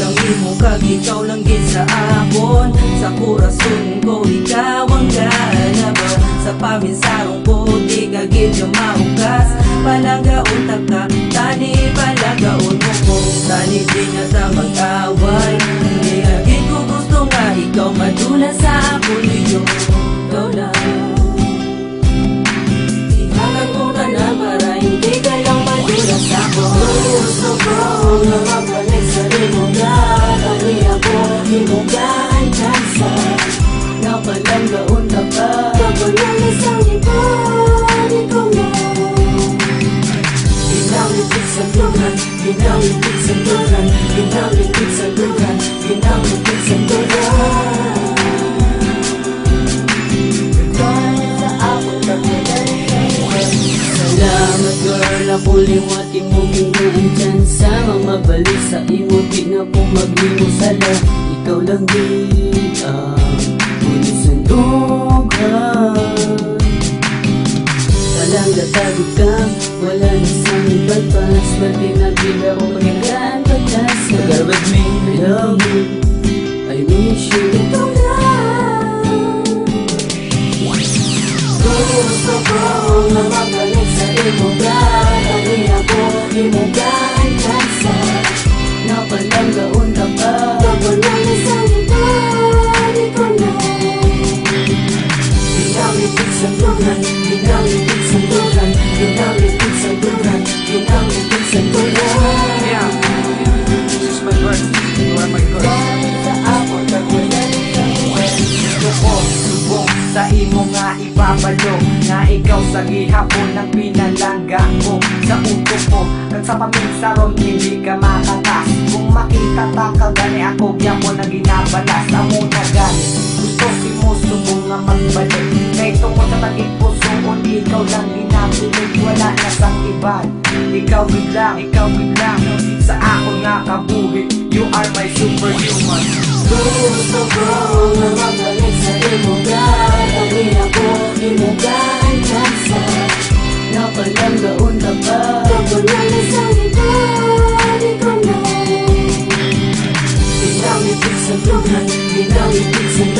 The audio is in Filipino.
ang imo kag ikaw lang gid sa akon. Sa korason ko ikaw ang ganaba. Sa paminsarong ko di ka gid yung maugas. Palanggaon ta ka, tani palanggaon mo ko. Tani di nga ta mag-away. Hindi ka gid ko gusto nga ikaw madula sa akon niyo. Ikaw lang ihagan ko ka na para hindi ka lang madula sa akon. Gusto ko na mabalik sa limuga. Kani ako himugaan chansa. Napalanggaon ta ka. Pagkulang sa likod, ikaw lang ginamit sa lugan, ginamit sa lugan, ginamit sa lugan, ginamit sa lugan. Sa ako salamat girl, ako liwati mo ginaan dyan. Sa mga balik sa imo, di na po maglimo sala. Ikaw lang din ulit sa lugan. Walang gatagod ka, wala na sa ibagpas. Mati na bida ko pagkakaan pagkas. Girl with me, I love you, I miss you. Ito lang gusto ko na mabalik sa imuga. Kani ako himugaan kansa. Napalanggaon ka pa. Pagkulang sa likod, ikaw lang ginamit sa lugan, ginamit sa lugan, ginamit sa lugan, ginamit sa lugan. Yeah, this is my verse. You are my God. Sa ako nagwalan ka. Gusto ko subong sa imo nga ibabalo. Nga ikaw sa gihapon ang pinalangga ko. Sa uto ko, kag sa paminsaron hindi ka makatas. Kung makita ta kagani ako biya mo na ginabalas. Amo na gani, gusto si mo subong nga magbalik. Kay tungkol sa tagig puso o ikaw lang ginapilig. Wala na sang iban, ikaw biglang sa ako nga kabuhi. You are my superhuman. Gusto ko na mabalik sa imuga. Kani ako himugaan kansa. Napalanggaon ka pa. Pagkulang sa likod, ikaw lang ginamit sa lugan, ginamit sa lugan.